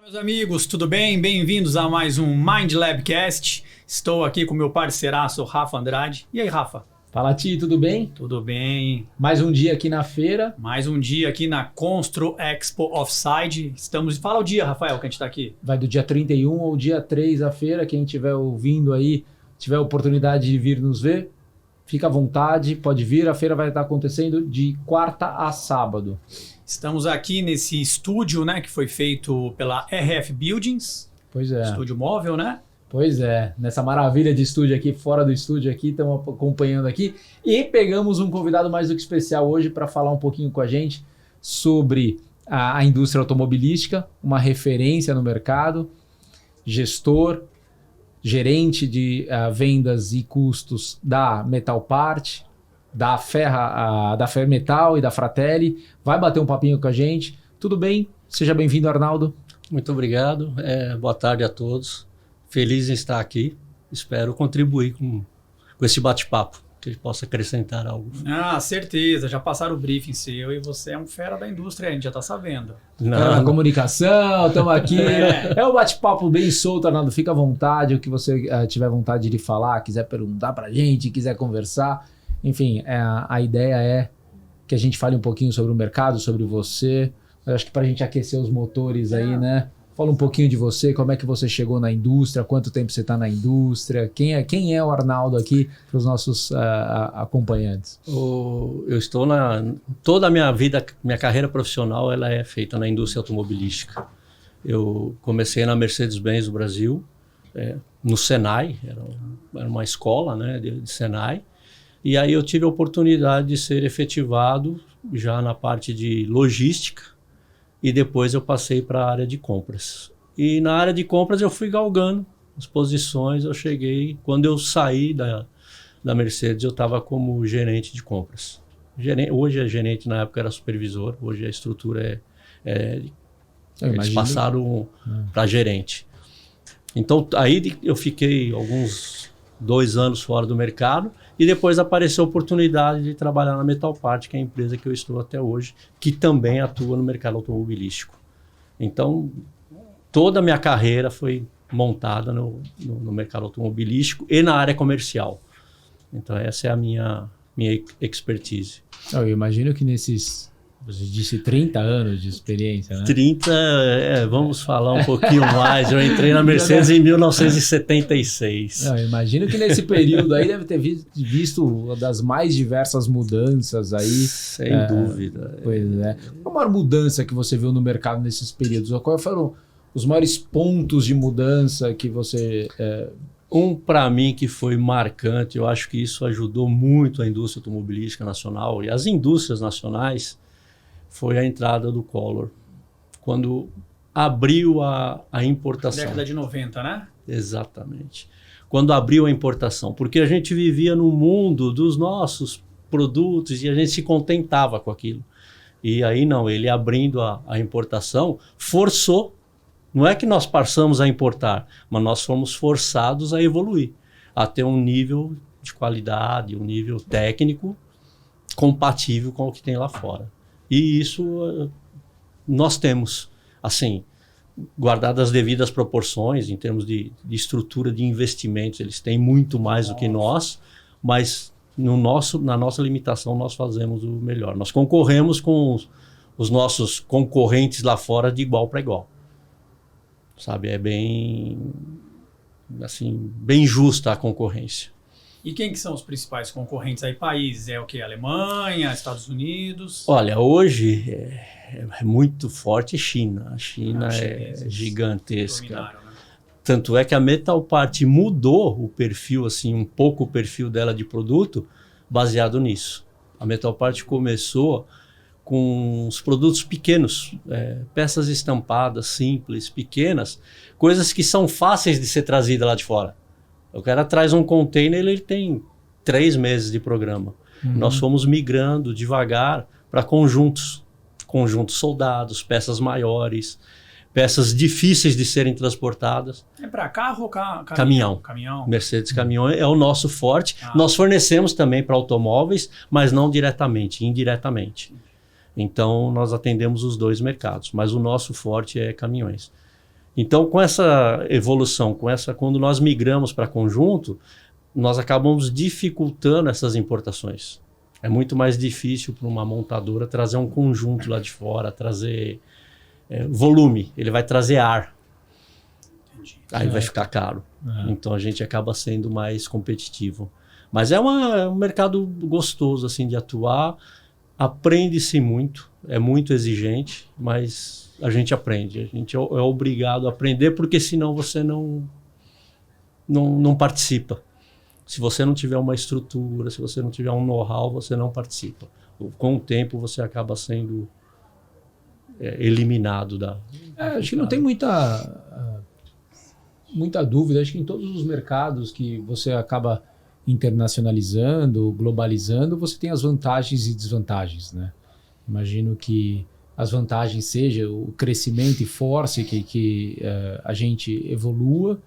Meus amigos, tudo bem? Bem-vindos a mais um Mind Labcast. Estou aqui com meu parceiraço, Rafa Andrade. E aí, Rafa? Fala, Ti, tudo bem? Tudo bem. Mais um dia aqui na feira. Mais um dia aqui na Constro Expo Offside. Fala o dia, Rafael, que a gente está aqui. Vai do dia 31 ao dia 3 a feira. Quem estiver ouvindo aí, tiver a oportunidade de vir nos ver, fica à vontade, pode vir. A feira vai estar acontecendo de quarta a sábado. Estamos aqui nesse estúdio, né, que foi feito pela RF Buildings. Pois é. Estúdio móvel, né? Pois é, nessa maravilha de estúdio aqui, fora do estúdio aqui, estamos acompanhando aqui. E pegamos um convidado mais do que especial hoje para falar um pouquinho com a gente sobre a indústria automobilística, uma referência no mercado, gestor, gerente de vendas e custos da Metalpart, da Fermetal e da Fratelli. Vai bater um papinho com a gente. Tudo bem? Seja bem-vindo, Arnaldo. Muito obrigado. Boa tarde a todos. Feliz em estar aqui. Espero contribuir com esse bate-papo, que ele possa acrescentar algo. Ah, certeza. Já passaram o briefing seu e você é um fera da indústria, a gente já está sabendo. Fera da comunicação, estamos aqui. É um bate-papo bem solto, Arnaldo. Fica à vontade, o que você tiver vontade de falar, quiser perguntar para a gente, quiser conversar. Enfim, a ideia é que a gente fale um pouquinho sobre o mercado, sobre você. Eu acho que para a gente aquecer os motores aí, né? Fala um pouquinho de você, como é que você chegou na indústria, quanto tempo você está na indústria, quem é o Arnaldo aqui para os nossos acompanhantes? Eu estou toda a minha vida, minha carreira profissional, ela é feita na indústria automobilística. Eu comecei na Mercedes-Benz do Brasil, no Senai, era uma escola, né, de Senai. E aí eu tive a oportunidade de ser efetivado já na parte de logística e depois eu passei para a área de compras. E na área de compras eu fui galgando as posições, eu cheguei, quando eu saí da Mercedes eu estava como gerente de compras. Hoje é gerente, na época era supervisor, hoje a estrutura eles passaram para gerente. Então aí eu fiquei alguns 2 anos fora do mercado e depois apareceu a oportunidade de trabalhar na Metalpart, que é a empresa que eu estou até hoje, que também atua no mercado automobilístico. Então, toda a minha carreira foi montada no mercado automobilístico e na área comercial. Então, essa é a minha expertise. Eu imagino que nesses... Você disse 30 anos de experiência, né? 30, vamos falar um pouquinho mais. Eu entrei na Mercedes em 1976. Eu imagino que nesse período aí deve ter visto uma das mais diversas mudanças aí. Sem dúvida. Pois é. Qual a maior mudança que você viu no mercado nesses períodos? Quais foram os maiores pontos de mudança que você... Para mim que foi marcante, eu acho que isso ajudou muito a indústria automobilística nacional e as indústrias nacionais, foi a entrada do Collor, quando abriu a importação. Década de 90, né? Exatamente. Quando abriu a importação, porque a gente vivia no mundo dos nossos produtos e a gente se contentava com aquilo. E aí não, ele abrindo a importação, forçou, não é que nós passamos a importar, mas nós fomos forçados a evoluir, a ter um nível de qualidade, um nível técnico compatível com o que tem lá fora. E isso nós temos, assim, guardadas as devidas proporções em termos de estrutura de investimentos, eles têm muito mais do que nós, mas na nossa limitação nós fazemos o melhor. Nós concorremos com os nossos concorrentes lá fora de igual para igual. Sabe, é bem justa a concorrência. E quem que são os principais concorrentes aí? Países? É o quê? Alemanha, Estados Unidos? Olha, hoje é muito forte China. A China é gigantesca. Dominaram, né? Tanto é que a Metalpart mudou o perfil, assim, um pouco o perfil dela de produto baseado nisso. A Metalpart começou com os produtos pequenos, peças estampadas, simples, pequenas, coisas que são fáceis de ser trazidas lá de fora. O cara traz um container, ele tem 3 meses de programa. Nós fomos migrando devagar para conjuntos soldados, peças maiores, peças difíceis de serem transportadas. É para carro ou caminhão? Mercedes Caminhão é o nosso forte. Nós fornecemos também para automóveis, mas não diretamente, indiretamente. Então, nós atendemos os 2 mercados, mas o nosso forte é caminhões. Então, com essa evolução, quando nós migramos para conjunto, nós acabamos dificultando essas importações. É muito mais difícil para uma montadora trazer um conjunto lá de fora, trazer volume, ele vai trazer ar. Entendi. Aí vai ficar caro. Então a gente acaba sendo mais competitivo. Mas é um mercado gostoso assim, de atuar, aprende-se muito, é muito exigente, mas a gente aprende. A gente é obrigado a aprender, porque senão você não participa. Se você não tiver uma estrutura, se você não tiver um know-how, você não participa. Com o tempo você acaba sendo eliminado da... acho que não tem muita dúvida. Acho que em todos os mercados que você acaba internacionalizando, globalizando, você tem as vantagens e desvantagens, né? Imagino que as vantagens seja o crescimento e force que a gente evolua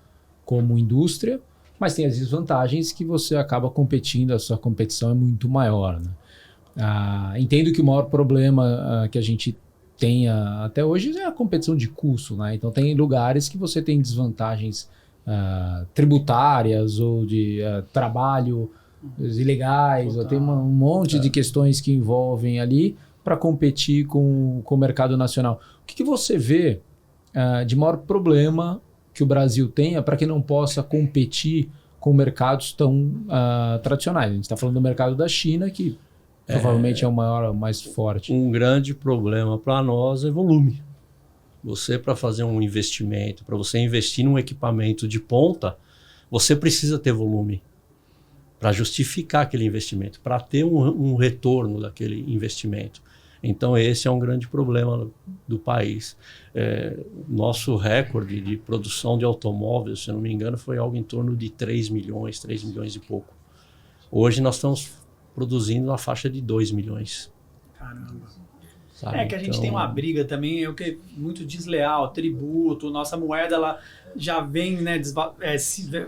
como indústria, mas tem as desvantagens que você acaba competindo, a sua competição é muito maior, né? Entendo que o maior problema que a gente tenha até hoje é a competição de custo, né? Então tem lugares que você tem desvantagens tributárias ou de trabalho ilegais, ou tem um monte de questões que envolvem ali para competir com o mercado nacional. O que você vê de maior problema que o Brasil tenha para que não possa competir com mercados tão tradicionais? A gente está falando do mercado da China, que provavelmente é o maior, o mais forte. Um grande problema para nós é volume. Você, para fazer um investimento, para você investir num equipamento de ponta, você precisa ter volume para justificar aquele investimento, para ter um retorno daquele investimento. Então, esse é um grande problema do país. Nosso recorde de produção de automóveis, se não me engano, foi algo em torno de 3 milhões e pouco. Hoje nós estamos produzindo na faixa de 2 milhões. Caramba. Sabe? Que a gente tem uma briga também, o que é muito desleal, tributo, nossa moeda ela já vem, né,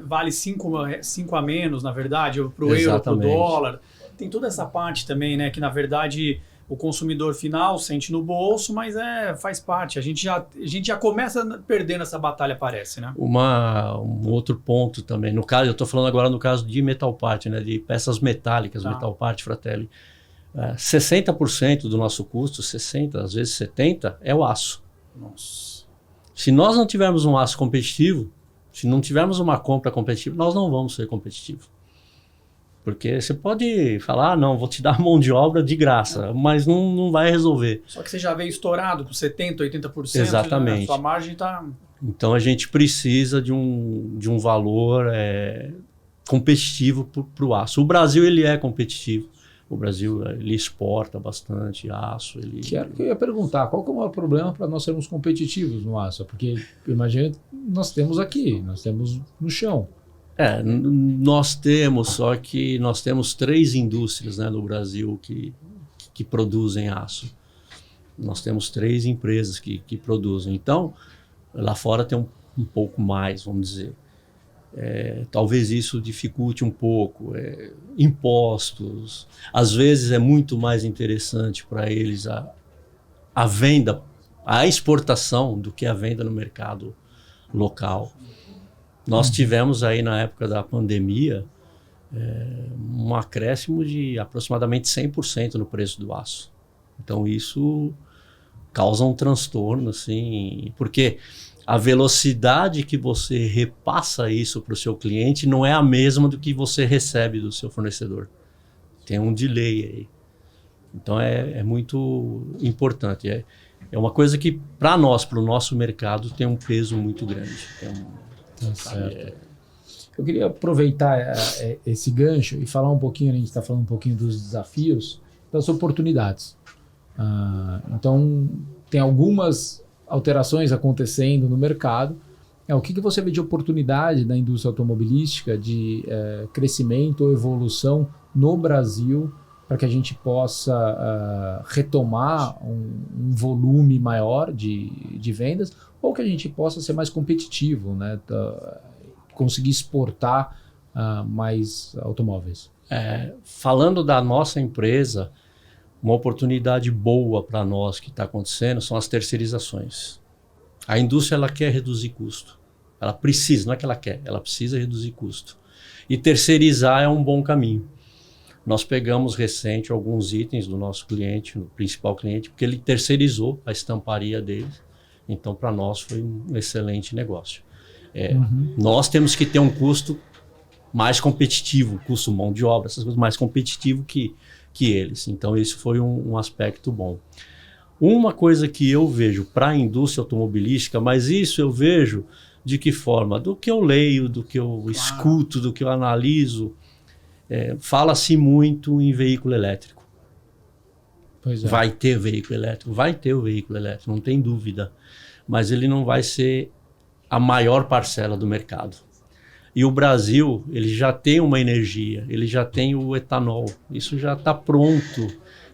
vale 5 a menos, na verdade, para o euro, para o dólar. Tem toda essa parte também, né, que na verdade o consumidor final sente no bolso, mas faz parte. A gente já começa perdendo essa batalha, parece, né? Um outro ponto também, no caso, eu estou falando agora no caso de metal part, né, de peças metálicas, metal part, Fratelli. 60% do nosso custo, 60%, às vezes 70%, é o aço. Nossa. Se nós não tivermos um aço competitivo, se não tivermos uma compra competitiva, nós não vamos ser competitivos. Porque você pode falar, não, vou te dar mão de obra de graça, mas não vai resolver. Só que você já veio estourado com 70%, 80%. Exatamente. Né? Sua margem está... Então a gente precisa de um valor competitivo para o aço. O Brasil ele é competitivo. O Brasil ele exporta bastante aço. Que era o que eu ia perguntar, qual que é o maior problema para nós sermos competitivos no aço? Porque, imagina, nós temos aqui, nós temos no chão. Nós temos, só que nós temos 3 indústrias, né, no Brasil que produzem aço. Nós temos 3 empresas que produzem. Então, lá fora tem um pouco mais, vamos dizer. Talvez isso dificulte um pouco. Impostos. Às vezes é muito mais interessante para eles a venda, a exportação do que a venda no mercado local. Nós tivemos aí na época da pandemia um acréscimo de aproximadamente 100% no preço do aço. Então isso causa um transtorno, assim, porque a velocidade que você repassa isso para o seu cliente não é a mesma do que você recebe do seu fornecedor. Tem um delay aí. Então é muito importante. É uma coisa que, para nós, para o nosso mercado, tem um peso muito grande. Certo. Eu queria aproveitar esse gancho e falar um pouquinho, a gente está falando um pouquinho dos desafios, das oportunidades. Então, tem algumas alterações acontecendo no mercado. O que você vê de oportunidade da indústria automobilística, de crescimento ou evolução no Brasil, para que a gente possa retomar um volume maior de vendas, ou que a gente possa ser mais competitivo, né? Conseguir exportar mais automóveis? Falando da nossa empresa, uma oportunidade boa para nós que está acontecendo são as terceirizações. A indústria ela quer reduzir custo. Ela precisa, não é que ela quer, ela precisa reduzir custo. E terceirizar é um bom caminho. Nós pegamos recente alguns itens do nosso cliente, no principal cliente, porque ele terceirizou a estamparia dele. Então, para nós foi um excelente negócio. Nós temos que ter um custo mais competitivo, custo mão de obra, essas coisas mais competitivo que eles. Então, esse foi um aspecto bom. Uma coisa que eu vejo para a indústria automobilística, mas isso eu vejo de que forma? Do que eu leio, do que eu escuto, do que eu analiso. Fala-se muito em veículo elétrico. Pois é. Vai ter veículo elétrico, vai ter o veículo elétrico, não tem dúvida. Mas ele não vai ser a maior parcela do mercado. E o Brasil, ele já tem uma energia, ele já tem o etanol. Isso já está pronto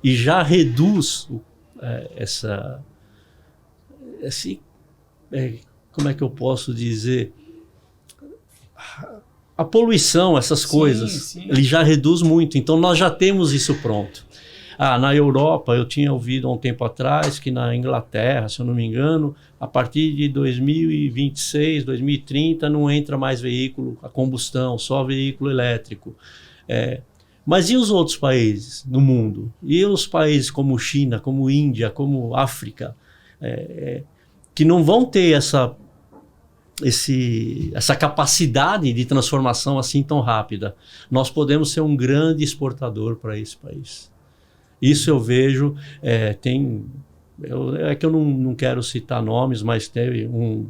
e já reduz como é que eu posso dizer? A poluição, essas coisas, sim. Ele já reduz muito. Então, nós já temos isso pronto. Na Europa, eu tinha ouvido há um tempo atrás que na Inglaterra, se eu não me engano, a partir de 2026, 2030, não entra mais veículo a combustão, só veículo elétrico. Mas e os outros países no mundo? E os países como China, como Índia, como África, que não vão ter essa capacidade de transformação assim tão rápida? Nós podemos ser um grande exportador para esse país. Isso eu vejo, é que eu não quero citar nomes, mas teve um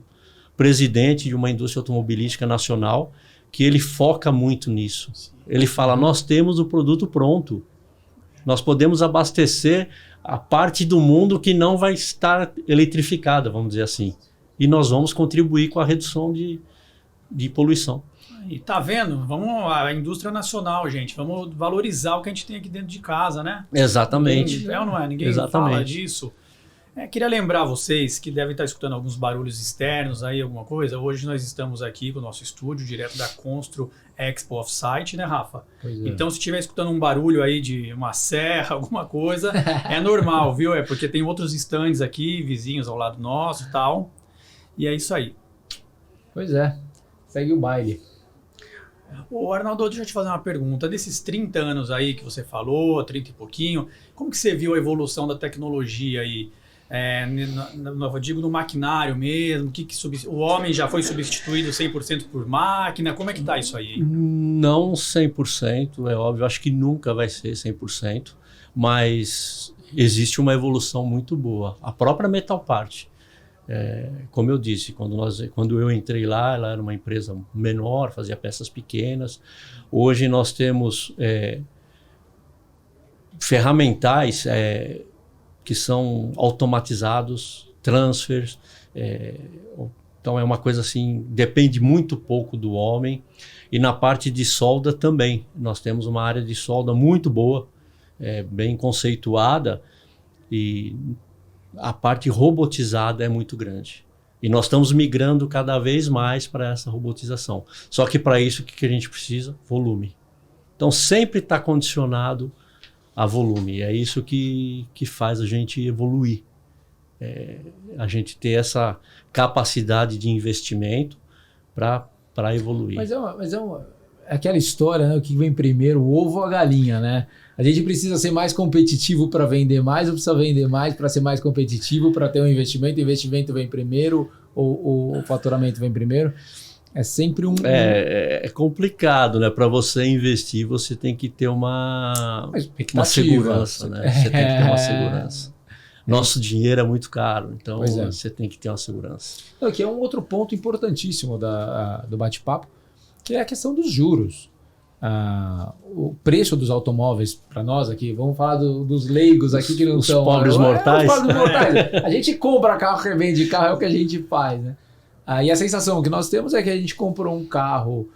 presidente de uma indústria automobilística nacional que ele foca muito nisso. Ele fala, nós temos o produto pronto, nós podemos abastecer a parte do mundo que não vai estar eletrificada, vamos dizer assim, e nós vamos contribuir com a redução de poluição. E tá vendo? A indústria nacional, gente. Vamos valorizar o que a gente tem aqui dentro de casa, né? Exatamente. Ou não é? Ninguém fala disso. Queria lembrar vocês que devem estar escutando alguns barulhos externos aí, alguma coisa. Hoje nós estamos aqui com o nosso estúdio, direto da Constro Expo Offsite, né, Rafa? Pois é. Então, se estiver escutando um barulho aí de uma serra, alguma coisa, é normal, viu? É porque tem outros stands aqui, vizinhos ao lado nosso e tal. E é isso aí. Pois é. Segue o baile. Ô Arnaldo, deixa eu te fazer uma pergunta. Desses 30 anos aí que você falou, 30 e pouquinho, como que você viu a evolução da tecnologia aí? Eu digo no maquinário mesmo, o homem já foi substituído 100% por máquina, como é que tá isso aí? Não 100%, é óbvio, acho que nunca vai ser 100%, mas existe uma evolução muito boa. A própria Metal Part, como eu disse, quando eu entrei lá, ela era uma empresa menor, fazia peças pequenas. Hoje nós temos ferramentais que são automatizados, transfers. Então é uma coisa assim, depende muito pouco do homem. E na parte de solda também, nós temos uma área de solda muito boa, bem conceituada, e a parte robotizada é muito grande. E nós estamos migrando cada vez mais para essa robotização. Só que para isso, o que a gente precisa? Volume. Então sempre está condicionado a volume. E é isso que faz a gente evoluir. A gente ter essa capacidade de investimento para evoluir. Mas é aquela história, né? O que vem primeiro, o ovo ou a galinha, né? A gente precisa ser mais competitivo para vender mais, ou precisa vender mais para ser mais competitivo, para ter um investimento, o investimento vem primeiro, ou o faturamento vem primeiro. É sempre É complicado, né? Para você investir, você tem que ter uma segurança, né? Você tem que ter uma segurança. Nosso dinheiro é muito caro, então você tem que ter uma segurança. Aqui é um outro ponto importantíssimo do bate-papo, que é a questão dos juros. O preço dos automóveis para nós aqui, vamos falar dos leigos aqui que não os são... Pobres mortais. Os pobres mortais. A gente compra carro, revende carro, é o que a gente faz, né? E a sensação que nós temos é que a gente comprou um carro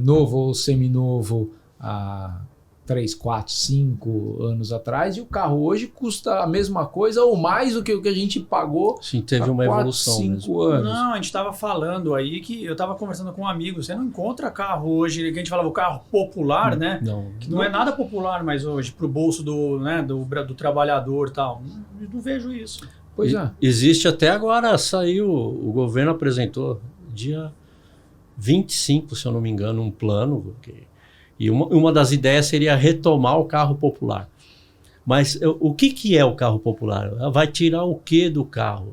novo ou seminovo há 3, 4, 5 anos atrás, e o carro hoje custa a mesma coisa ou mais do que o que a gente pagou. Sim, teve uma 4, evolução 5 mesmo. anos. Não, a gente estava falando aí que eu estava conversando com um amigo, você não encontra carro hoje, que a gente falava o carro popular, né? Não. Que não é nada popular mais hoje, pro bolso do trabalhador e tal. Não vejo isso. Pois é. Existe até agora, saiu, o governo apresentou dia 25, se eu não me engano, um plano. E uma das ideias seria retomar o carro popular. Mas o que é o carro popular? Vai tirar o que do carro?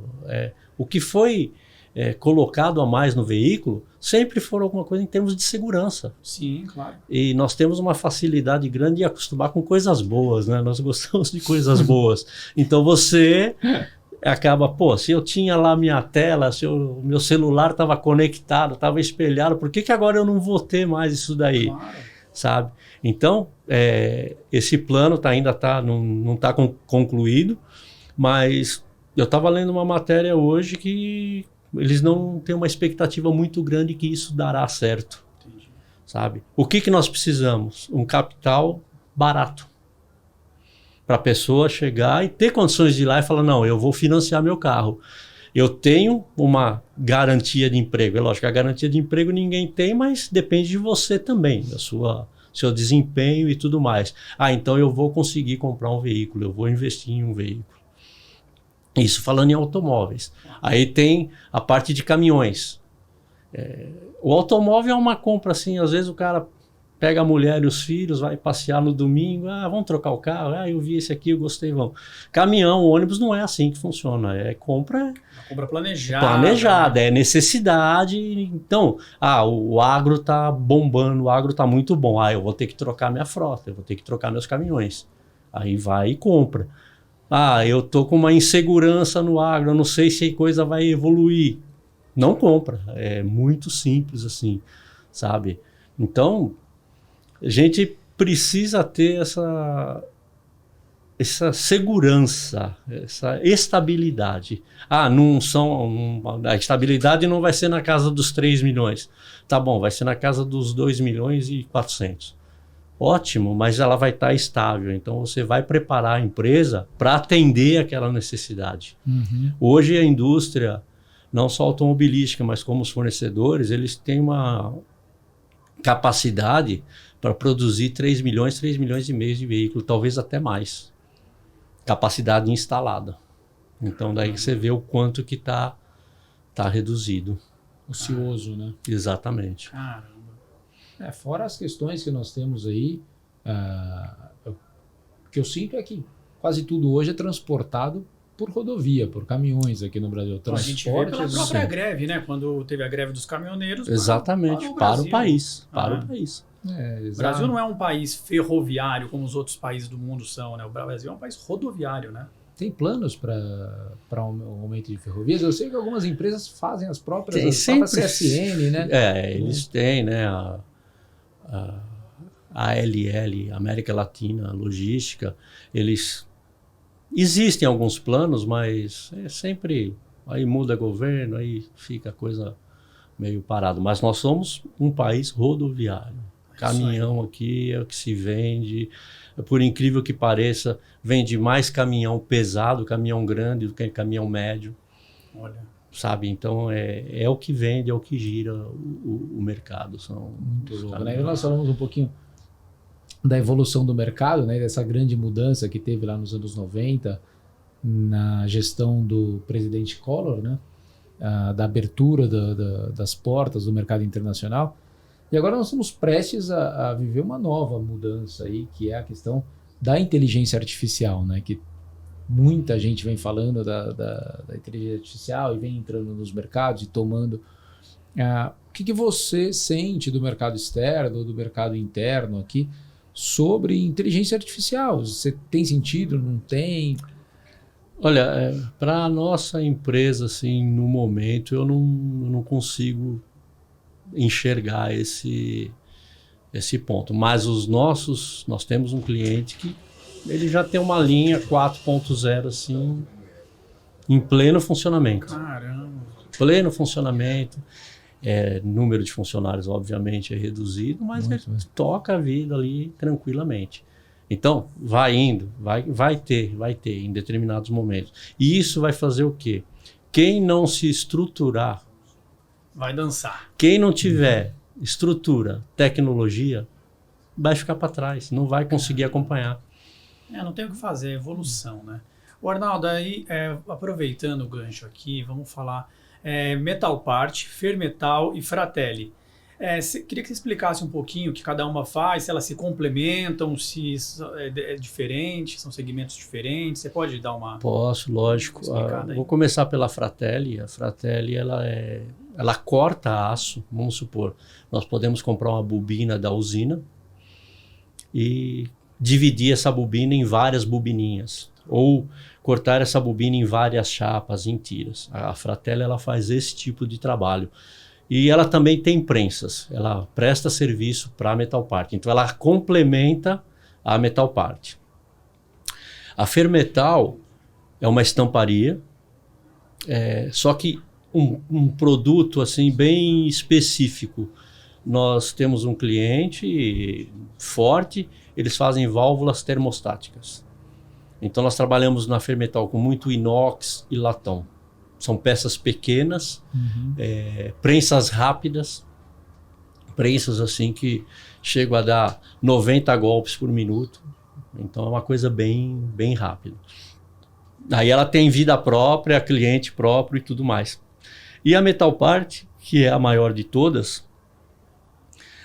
O que foi colocado a mais no veículo sempre for alguma coisa em termos de segurança. Sim, claro. E nós temos uma facilidade grande de acostumar com coisas boas, né? Nós gostamos de coisas boas. Então você acaba, se eu tinha lá minha tela, se o meu celular estava conectado, estava espelhado, por que agora eu não vou ter mais isso daí? Claro. Sabe? Então, esse plano não está concluído, mas eu estava lendo uma matéria hoje que eles não têm uma expectativa muito grande que isso dará certo. Entendi. Sabe? O que nós precisamos? Um capital barato. Para a pessoa chegar e ter condições de ir lá e falar, não, eu vou financiar meu carro. Eu tenho uma garantia de emprego. É lógico, a garantia de emprego ninguém tem, mas depende de você também, seu desempenho e tudo mais. Então eu vou conseguir comprar um veículo, eu vou investir em um veículo. Isso falando em automóveis. Aí tem a parte de caminhões. O automóvel é uma compra assim, às vezes o cara pega a mulher e os filhos, vai passear no domingo, vamos trocar o carro, eu vi esse aqui, eu gostei, vamos. Caminhão, ônibus não é assim que funciona, compra planejada. Planejada, é necessidade. Então, o agro tá bombando, o agro tá muito bom, eu vou ter que trocar minha frota, eu vou ter que trocar meus caminhões. Aí vai e compra. Eu tô com uma insegurança no agro, eu não sei se a coisa vai evoluir. Não compra, é muito simples assim, sabe? Então, a gente precisa ter essa segurança, essa estabilidade. A estabilidade não vai ser na casa dos 3 milhões. Tá bom, vai ser na casa dos 2 milhões e 400. Ótimo, mas ela vai estar estável. Então você vai preparar a empresa para atender aquela necessidade. Uhum. Hoje a indústria, não só automobilística, mas como os fornecedores, eles têm uma capacidade para produzir 3 milhões e meio de veículos, talvez até mais. Capacidade instalada. Então daí você vê o quanto que tá reduzido. Ocioso, né? Exatamente. Caramba. Fora as questões que nós temos aí, o que eu sinto é que quase tudo hoje é transportado por rodovia, por caminhões aqui no Brasil. A gente vê pela própria greve, né? Quando teve a greve dos caminhoneiros. Exatamente, para o país. O país. O Brasil não é um país ferroviário como os outros países do mundo são, né? O Brasil é um país rodoviário, né? Tem planos para um aumento de ferrovias? Eu sei que algumas empresas fazem as próprias CSN, né? Eles têm, né? A ALL, América Latina Logística, existem alguns planos, mas sempre aí muda governo, aí fica a coisa meio parada. Mas nós somos um país rodoviário. Caminhão aqui é o que se vende. Por incrível que pareça, vende mais caminhão pesado, caminhão grande do que caminhão médio. Olha. Sabe? Então é o que vende, é o que gira o mercado. Muito louco, né? Nós falamos um pouquinho da evolução do mercado, né? Dessa grande mudança que teve lá nos anos 90 na gestão do presidente Collor, né? Da abertura das portas do mercado internacional. E agora nós estamos prestes a viver uma nova mudança aí, que é a questão da inteligência artificial, né? Que muita gente vem falando da inteligência artificial e vem entrando nos mercados e tomando. O que você sente do mercado externo, do mercado interno aqui, sobre inteligência artificial? Você tem sentido, não tem? Olha, para a nossa empresa, assim, no momento, eu não consigo enxergar esse ponto. Mas nós temos um cliente que ele já tem uma linha 4.0 assim, em pleno funcionamento. Caramba! Pleno funcionamento. Número de funcionários, obviamente, é reduzido, mas ele toca a vida ali tranquilamente. Então, vai indo, vai ter em determinados momentos. E isso vai fazer o quê? Quem não se estruturar, vai dançar. Quem não tiver estrutura, tecnologia, vai ficar para trás, não vai conseguir acompanhar. Não tem o que fazer, é evolução, né? O Arnaldo, aí, aproveitando o gancho aqui, vamos falar Metalpart, Fermetal e Fratelli. Queria que você explicasse um pouquinho o que cada uma faz, se elas se complementam, se é diferente, são segmentos diferentes. Você pode dar uma... Posso, lógico. Vou começar pela Fratelli. A Fratelli, ela corta aço, vamos supor. Nós podemos comprar uma bobina da usina e dividir essa bobina em várias bobininhas. Ou cortar essa bobina em várias chapas, em tiras. A Fratelli, ela faz esse tipo de trabalho. E ela também tem prensas, ela presta serviço para a Metalpart. Então ela complementa a Metalpart. A Fermetal é uma estamparia, só que um produto assim bem específico. Nós temos um cliente forte, eles fazem válvulas termostáticas. Então nós trabalhamos na Fermetal com muito inox e latão. São peças pequenas, prensas rápidas, prensas assim que chegam a dar 90 golpes por minuto. Então é uma coisa bem rápida. Aí ela tem vida própria, cliente próprio e tudo mais. E a Metalpart, que é a maior de todas,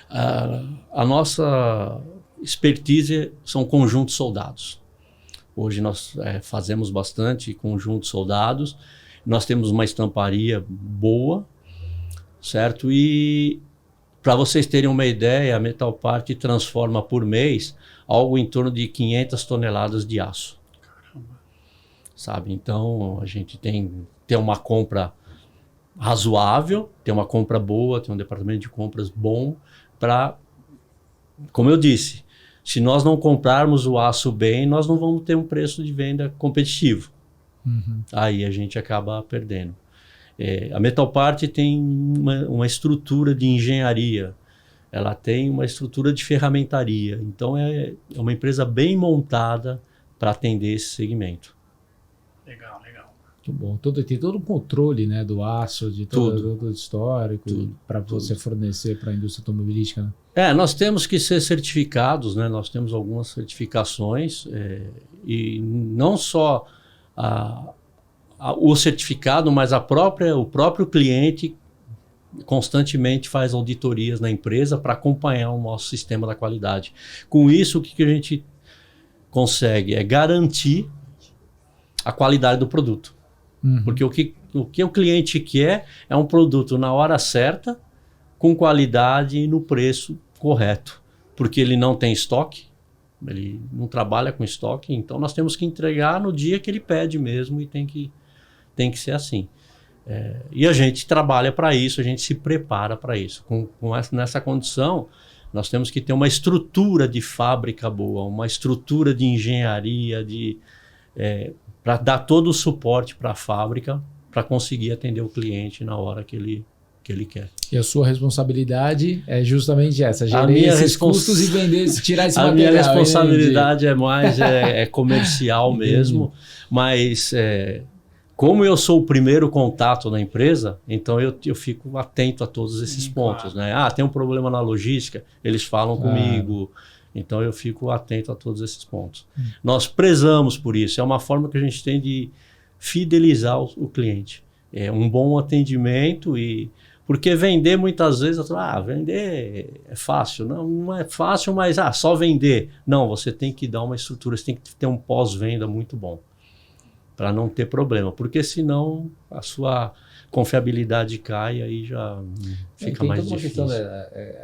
a nossa expertise são conjuntos soldados. Hoje nós fazemos bastante conjuntos soldados. Nós temos uma estamparia boa, certo? E para vocês terem uma ideia, a Metalpart transforma por mês algo em torno de 500 toneladas de aço. Caramba. Sabe? Então a gente tem uma compra razoável, tem uma compra boa, tem um departamento de compras bom para, como eu disse, se nós não comprarmos o aço bem, nós não vamos ter um preço de venda competitivo. Aí a gente acaba perdendo. A Metalpart tem uma estrutura de engenharia, ela tem uma estrutura de ferramentaria. Então é uma empresa bem montada para atender esse segmento. Legal. Muito bom. Tem todo o controle, né, do aço, de todo o histórico para você fornecer para a indústria automobilística, né? Nós temos que ser certificados, né? Nós temos algumas certificações e não só o certificado, mas o próprio cliente constantemente faz auditorias na empresa para acompanhar o nosso sistema da qualidade. Com isso, o que a gente consegue é garantir a qualidade do produto. Porque o que o cliente quer é um produto na hora certa, com qualidade e no preço correto. Porque ele não tem estoque, ele não trabalha com estoque, então nós temos que entregar no dia que ele pede mesmo e tem que ser assim. E a gente trabalha para isso, a gente se prepara para isso. Nessa condição, nós temos que ter uma estrutura de fábrica boa, uma estrutura de engenharia, para dar todo o suporte para a fábrica, para conseguir atender o cliente na hora que ele quer. E a sua responsabilidade é justamente essa, gerir esses custos e vender, tirar esse material. A minha responsabilidade é mais comercial mesmo, mas como eu sou o primeiro contato na empresa, então eu fico atento a todos esses pontos. Claro. Né? Tem um problema na logística, eles falam comigo, então eu fico atento a todos esses pontos. Nós prezamos por isso, é uma forma que a gente tem de fidelizar o cliente. É um bom atendimento porque vender muitas vezes, vender é fácil. Não é fácil, mas só vender. Não, você tem que dar uma estrutura, você tem que ter um pós-venda muito bom para não ter problema, porque senão a sua confiabilidade cai e aí já fica mais difícil.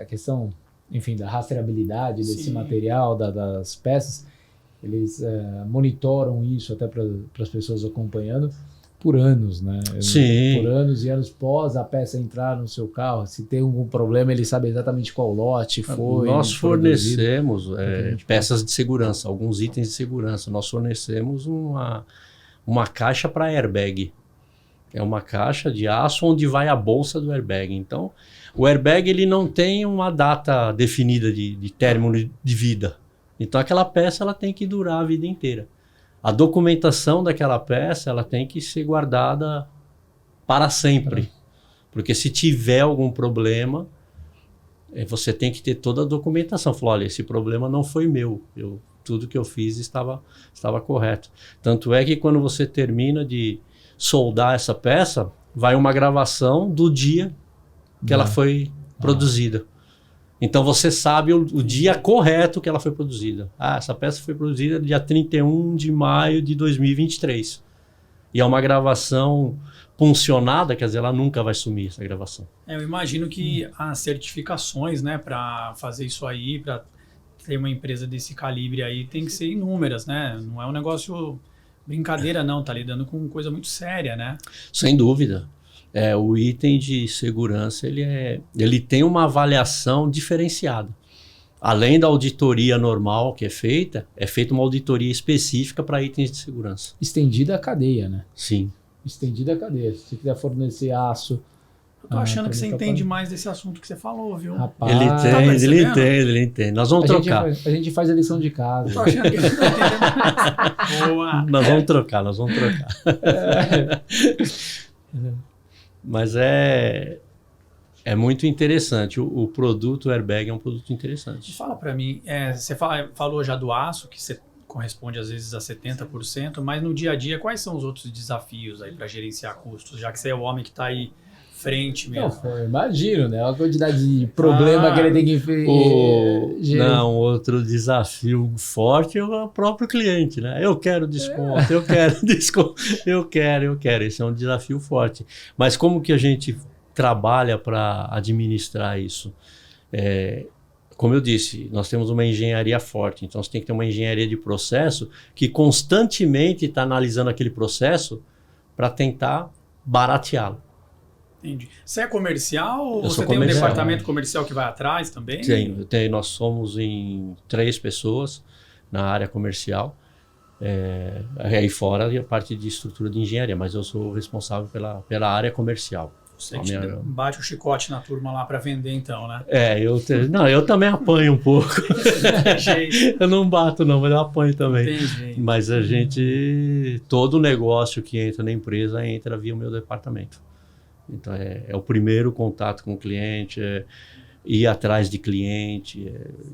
A questão, enfim, da rastreabilidade desse material, das peças, eles monitoram isso até para as pessoas acompanhando por anos, né? Sim. Por anos e anos pós a peça entrar no seu carro. Se tem algum problema, ele sabe exatamente qual lote foi. Nós fornecemos peças de segurança, alguns itens de segurança. Nós fornecemos uma caixa para airbag. É uma caixa de aço onde vai a bolsa do airbag. Então, o airbag ele não tem uma data definida de término de vida. Então, aquela peça ela tem que durar a vida inteira. A documentação daquela peça ela tem que ser guardada para sempre. Porque se tiver algum problema, você tem que ter toda a documentação. Falar, olha, esse problema não foi meu. Eu tudo que eu fiz estava correto. Tanto é que quando você termina de soldar essa peça, vai uma gravação do dia que ela foi produzida. Então você sabe o dia correto que ela foi produzida. Essa peça foi produzida dia 31 de maio de 2023. E é uma gravação puncionada, quer dizer, ela nunca vai sumir, essa gravação. Eu imagino que as certificações, né, para fazer isso aí, para ter uma empresa desse calibre aí, tem que ser inúmeras, né? Não é um negócio brincadeira não, tá lidando com coisa muito séria, né? Sem dúvida. O item de segurança, ele tem uma avaliação diferenciada. Além da auditoria normal que é feita uma auditoria específica para itens de segurança. Estendida a cadeia, né? Sim. Estendida a cadeia. Se você quiser fornecer aço... Eu tô achando que você entende mais desse assunto que você falou, viu? Rapaz, ele entende. Nós vamos trocar. A gente faz a lição de casa. Tô achando que você tá entendendo mais. Boa. Nós vamos trocar. Mas é muito interessante. O produto airbag é um produto interessante. Fala para mim, você falou já do aço, que você corresponde às vezes a 70%, mas no dia a dia, quais são os outros desafios aí para gerenciar custos, já que você é o homem que está aí frente mesmo? Não, eu imagino, né? A quantidade de problema que ele tem que outro desafio forte é o próprio cliente, né? Eu quero desconto, eu quero desconto, eu quero. Esse é um desafio forte. Mas como que a gente trabalha para administrar isso? Como eu disse, nós temos uma engenharia forte, então você tem que ter uma engenharia de processo que constantemente está analisando aquele processo para tentar barateá-lo. Entendi. Você é comercial ou você tem um departamento comercial que vai atrás também? Nós somos em 3 pessoas na área comercial, aí fora a parte de estrutura de engenharia, mas eu sou responsável pela área comercial. Você que bate o chicote na turma lá para vender então, né? Eu também apanho um pouco. Eu não bato não, mas eu apanho também. Entendi. Mas todo negócio que entra na empresa entra via o meu departamento. Então é o primeiro contato com o cliente, ir atrás de cliente,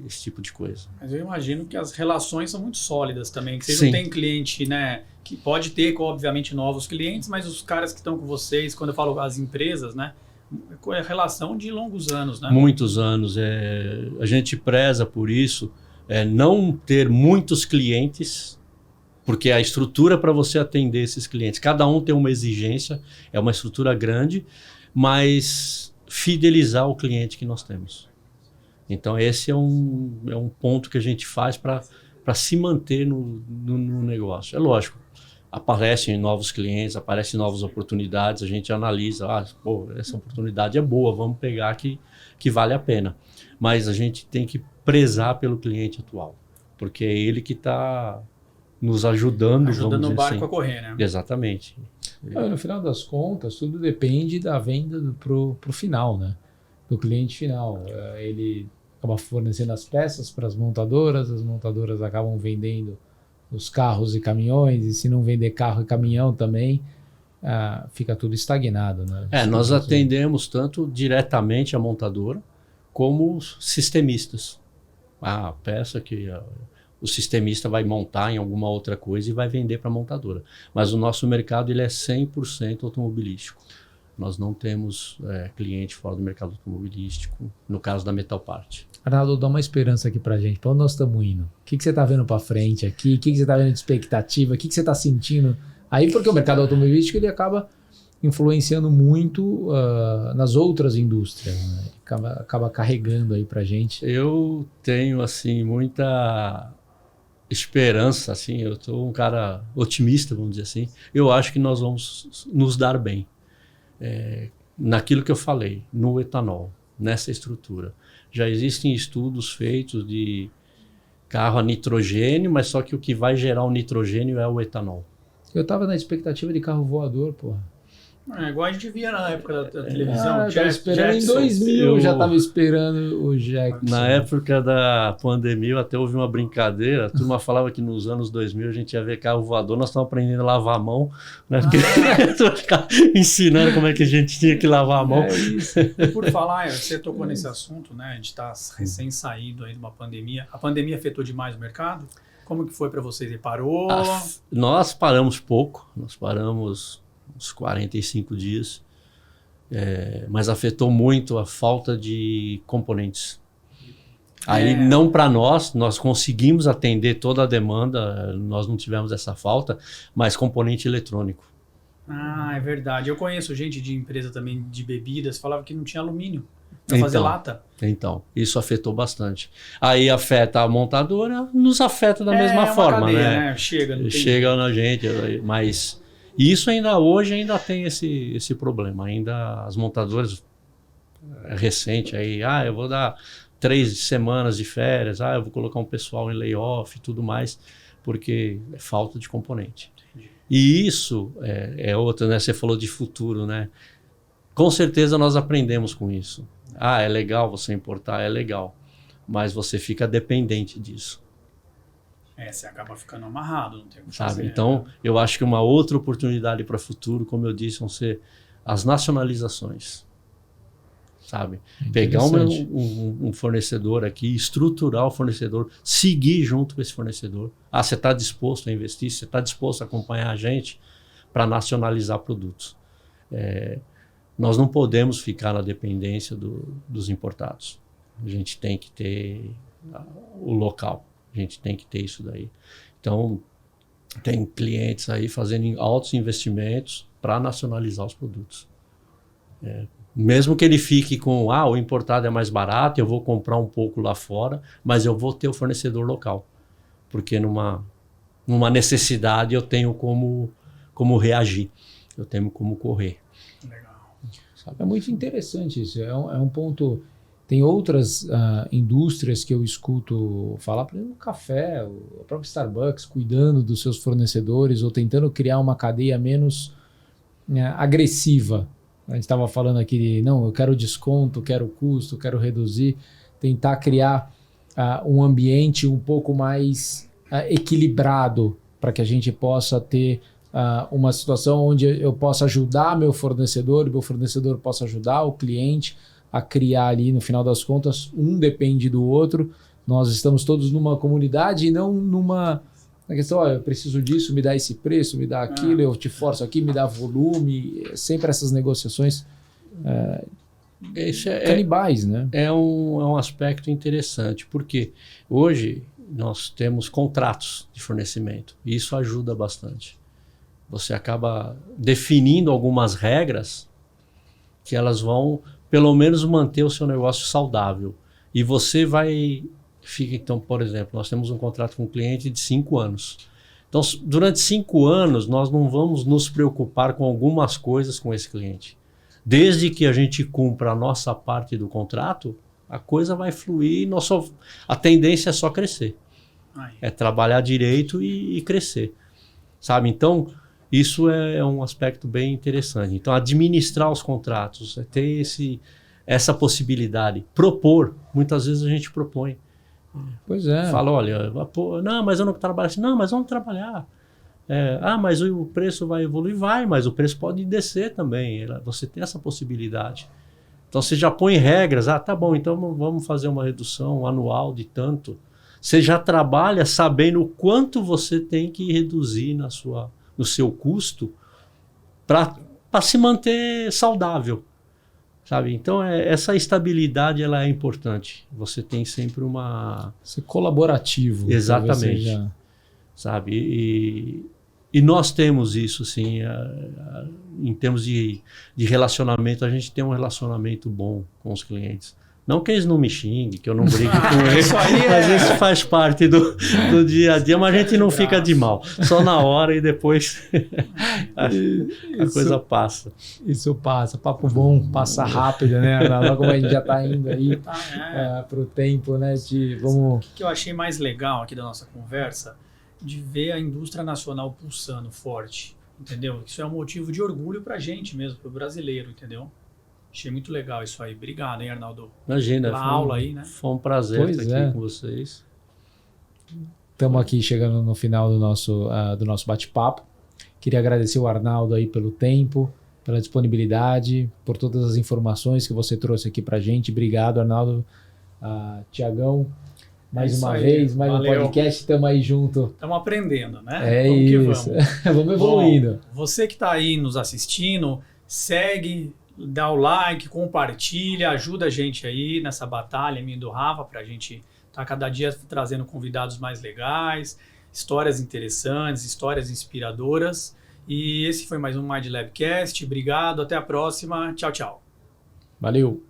esse tipo de coisa. Mas eu imagino que as relações são muito sólidas também, que vocês Sim. não têm cliente, né, que pode ter, obviamente, novos clientes, mas os caras que estão com vocês, quando eu falo as empresas, né, é relação de longos anos, né? Muitos anos. A gente preza por isso, não ter muitos clientes, porque a estrutura para você atender esses clientes, cada um tem uma exigência, é uma estrutura grande, mas fidelizar o cliente que nós temos. Então esse é um ponto que a gente faz para se manter no negócio. É lógico, aparecem novos clientes, aparecem novas oportunidades, a gente analisa, essa oportunidade é boa, vamos pegar que vale a pena. Mas a gente tem que prezar pelo cliente atual, porque é ele que está nos ajudando o barco assim a correr, né? Exatamente. No final das contas, tudo depende da venda pro final, né? Do cliente final. Ele acaba fornecendo as peças para as montadoras acabam vendendo os carros e caminhões, e se não vender carro e caminhão também, fica tudo estagnado, né? Nós atendemos tanto diretamente a montadora como os sistemistas. A peça que o sistemista vai montar em alguma outra coisa e vai vender para a montadora. Mas o nosso mercado ele é 100% automobilístico. Nós não temos cliente fora do mercado automobilístico, no caso da Metalpart. Arnaldo, dá uma esperança aqui para a gente. Para onde nós estamos indo? O que você está vendo para frente aqui? O que você está vendo de expectativa? O que você está sentindo? Aí, porque o mercado automobilístico ele acaba influenciando muito nas outras indústrias, né? Acaba carregando aí para a gente. Eu tenho assim muita esperança, assim, eu sou um cara otimista, vamos dizer assim. Eu acho que nós vamos nos dar bem naquilo que eu falei, no etanol, nessa estrutura. Já existem estudos feitos de carro a nitrogênio, mas só que o que vai gerar o nitrogênio é o etanol. Eu tava na expectativa de carro voador, porra. Igual a gente via na época da televisão. Eu tava esperando em 2000, já tava esperando o Jackson. Na época da pandemia, até houve uma brincadeira. A turma falava que nos anos 2000 a gente ia ver carro voador. Nós estávamos aprendendo a lavar a mão, né? Ensinando como é que a gente tinha que lavar a mão. E por falar, você tocou nesse assunto, né? A gente está recém saído aí de uma pandemia. A pandemia afetou demais o mercado? Como que foi para vocês? Ele parou? Nós paramos pouco, nós paramos uns 45 dias, mas afetou muito a falta de componentes. Aí não para nós conseguimos atender toda a demanda, nós não tivemos essa falta, mas componente eletrônico. Ah, é verdade. Eu conheço gente de empresa também de bebidas, falava que não tinha alumínio para fazer lata. Então, isso afetou bastante. Aí afeta a montadora, nos afeta da mesma forma, cadeia, né? Chega na gente, mas isso hoje ainda tem esse problema. Ainda as montadoras recente aí, eu vou dar 3 semanas de férias, eu vou colocar um pessoal em layoff e tudo mais, porque é falta de componente. E isso é outra, né? Você falou de futuro, né? Com certeza nós aprendemos com isso. É legal você importar, é legal, mas você fica dependente disso. Você acaba ficando amarrado, não tem o que fazer. Então, eu acho que uma outra oportunidade para o futuro, como eu disse, vão ser as nacionalizações. Sabe? Pegar um fornecedor aqui, estruturar o fornecedor, seguir junto com esse fornecedor. Você está disposto a investir, você está disposto a acompanhar a gente para nacionalizar produtos. Nós não podemos ficar na dependência dos importados. A gente tem que ter o local, a gente tem que ter isso daí. Então, tem clientes aí fazendo altos investimentos para nacionalizar os produtos. Mesmo que ele fique com, o importado é mais barato, eu vou comprar um pouco lá fora, mas eu vou ter o fornecedor local. Porque numa necessidade eu tenho como reagir, eu tenho como correr. Legal. É muito interessante isso, é um ponto... Tem outras indústrias que eu escuto falar, por exemplo, o café, o próprio Starbucks, cuidando dos seus fornecedores ou tentando criar uma cadeia menos agressiva. A gente estava falando aqui de, não, eu quero desconto, quero custo, quero reduzir, tentar criar um ambiente um pouco mais equilibrado para que a gente possa ter uma situação onde eu possa ajudar meu fornecedor possa ajudar o cliente a criar ali, no final das contas, um depende do outro. Nós estamos todos numa comunidade e não numa... A questão, eu preciso disso, me dá esse preço, me dá aquilo, eu te forço aqui, me dá volume. Sempre essas negociações canibais, né? É um aspecto interessante, porque hoje nós temos contratos de fornecimento e isso ajuda bastante. Você acaba definindo algumas regras que elas vão, pelo menos, manter o seu negócio saudável. E você vai... Então, por exemplo, nós temos um contrato com um cliente de 5 anos. Então, durante 5 anos, nós não vamos nos preocupar com algumas coisas com esse cliente. Desde que a gente cumpra a nossa parte do contrato, a coisa vai fluir e a tendência é só crescer. É trabalhar direito e crescer. Sabe? Então, isso é um aspecto bem interessante. Então, administrar os contratos, ter essa possibilidade. Propor, muitas vezes a gente propõe. Pois é. Fala, olha, não, mas eu não trabalho assim. Não, mas vamos trabalhar. Mas o preço vai evoluir? Vai, mas o preço pode descer também. Você tem essa possibilidade. Então você já põe regras. Tá bom, então vamos fazer uma redução anual de tanto. Você já trabalha sabendo o quanto você tem que reduzir no seu custo para se manter saudável. Sabe? Então, essa estabilidade ela é importante. Você tem sempre ser colaborativo. Exatamente. Sabe? E nós temos isso, sim. Em termos de relacionamento, a gente tem um relacionamento bom com os clientes. Não que eles não me xinguem, que eu não brigue com eles, mas isso faz parte do dia a dia, mas a gente não fica de mal. Só na hora e depois a coisa passa. Isso passa. Papo bom, passa rápido, né? Logo como a gente já está indo aí para o tempo, né? O que eu achei mais legal aqui da nossa conversa, de ver a indústria nacional pulsando forte, entendeu? Isso é um motivo de orgulho para a gente mesmo, para o brasileiro, entendeu? Achei muito legal isso aí. Obrigado, hein, Arnaldo? Imagina. Aula aí, né? Foi um prazer estar aqui com vocês. Estamos aqui chegando no final do nosso bate-papo. Queria agradecer o Arnaldo aí pelo tempo, pela disponibilidade, por todas as informações que você trouxe aqui para a gente. Obrigado, Arnaldo. Tiagão, mais uma vez, mais um podcast, estamos aí junto. Estamos aprendendo, né? Vamos isso. Vamos evoluindo. Bom, você que está aí nos assistindo, segue, dá o like, compartilha, ajuda a gente aí nessa batalha minha e do Rafa, para a gente estar cada dia trazendo convidados mais legais, histórias interessantes, histórias inspiradoras. E esse foi mais um Mind Labcast. Obrigado, até a próxima. Tchau, tchau. Valeu.